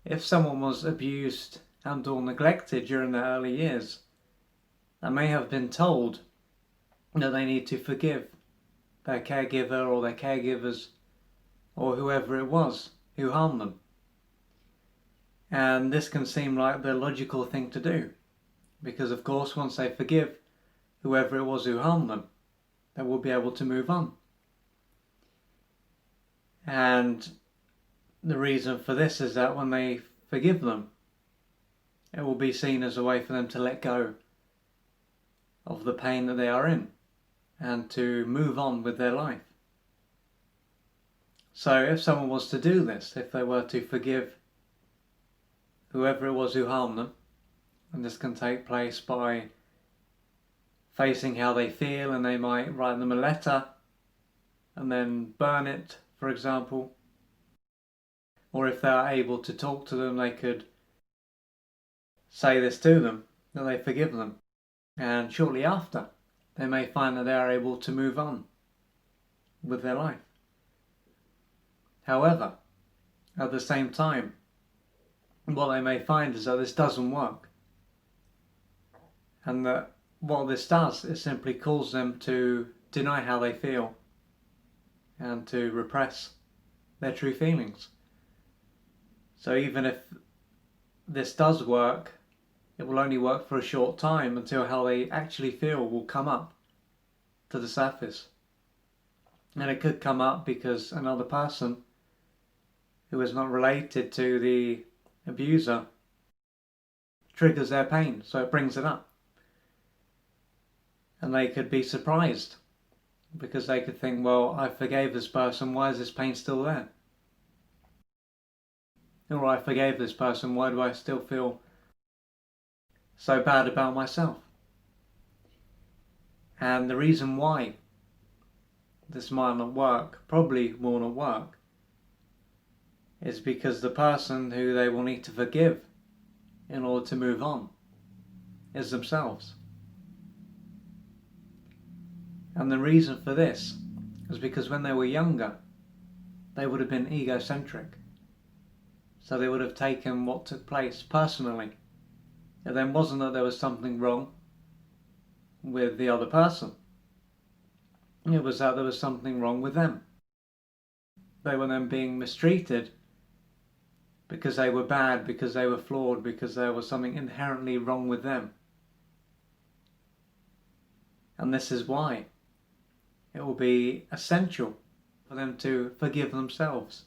if someone was abused and or neglected during their early years, they may have been told that they need to forgive their caregiver or their caregivers or whoever it was who harmed them. And this can seem like the logical thing to do, because of course once they forgive whoever it was who harmed them, they will be able to move on. And the reason for this is that when they forgive them, it will be seen as a way for them to let go of the pain that they are in and to move on with their life. So if someone was to do this, if they were to forgive whoever it was who harmed them, and this can take place by facing how they feel, and they might write them a letter and then burn it, for example. Or if they are able to talk to them, they could say this to them, that they forgive them. And shortly after, they may find that they are able to move on with their life. However, at the same time, what they may find is that this doesn't work. And that what this does is simply cause them to deny how they feel and to repress their true feelings. So even if this does work, it will only work for a short time until how they actually feel will come up to the surface. And it could come up because another person who is not related to the abuser triggers their pain, so it brings it up. And they could be surprised because they could think, well, I forgave this person, why is this pain still there? Or I forgave this person, why do I still feel so bad about myself? And the reason why this might not work, probably will not work, is because the person who they will need to forgive in order to move on is themselves. And the reason for this is because when they were younger, they would have been egocentric. So they would have taken what took place personally. It then wasn't that there was something wrong with the other person. It was that there was something wrong with them. They were then being mistreated because they were bad, because they were flawed, because there was something inherently wrong with them. And this is why it will be essential for them to forgive themselves.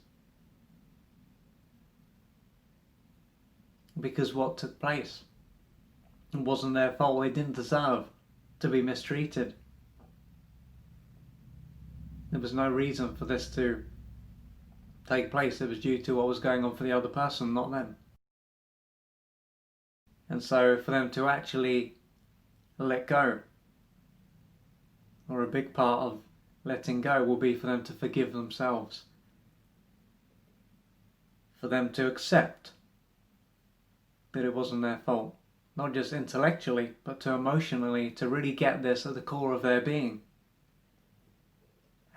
Because what took place wasn't their fault. They didn't deserve to be mistreated. There was no reason for this to take place. It was due to what was going on for the other person, not them. And so for them to actually let go, or a big part of letting go will be for them to forgive themselves. For them to accept that it wasn't their fault. Not just intellectually, but to emotionally, to really get this at the core of their being.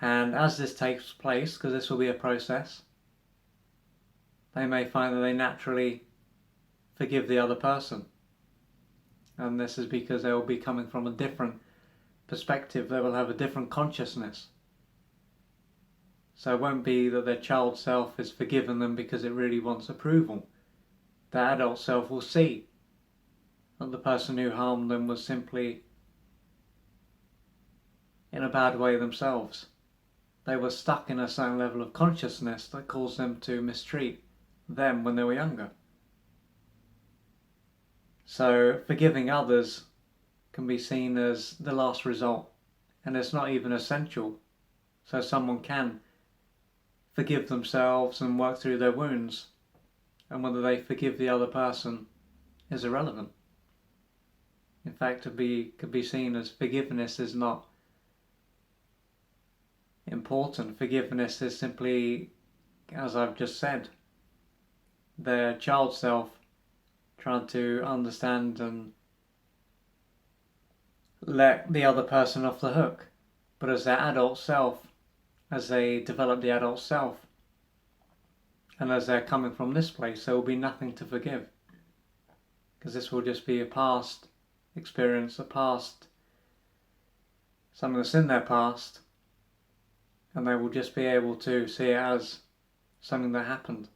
And as this takes place, because this will be a process, they may find that they naturally forgive the other person. And this is because they will be coming from a different perspective. They will have a different consciousness. So it won't be that their child self is forgiven them because it really wants approval. The adult self will see that the person who harmed them was simply in a bad way themselves. They were stuck in a certain level of consciousness that caused them to mistreat them when they were younger. So forgiving others can be seen as the last result, and it's not even essential. So someone can forgive themselves and work through their wounds, and whether they forgive the other person is irrelevant. In fact, it could be seen as forgiveness is not important. Forgiveness is simply, as I've just said, their child self trying to understand and let the other person off the hook. But as their adult self, as they develop the adult self, And as they're coming from this place, there will be nothing to forgive. Because this will just be a past experience, something that's in their past, and they will just be able to see it as something that happened.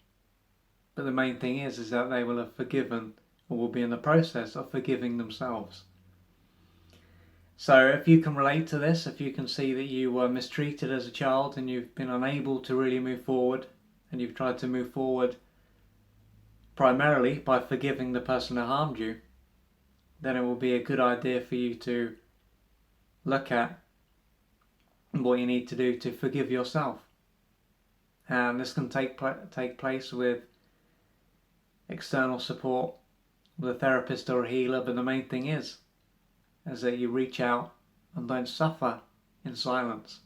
But the main thing is that they will have forgiven, or will be in the process of forgiving themselves. So if you can relate to this, if you can see that you were mistreated as a child and you've been unable to really move forward, and you've tried to move forward primarily by forgiving the person that harmed you, then it will be a good idea for you to look at what you need to do to forgive yourself. And this can take place with external support, with a therapist or a healer, but the main thing is that you reach out and don't suffer in silence.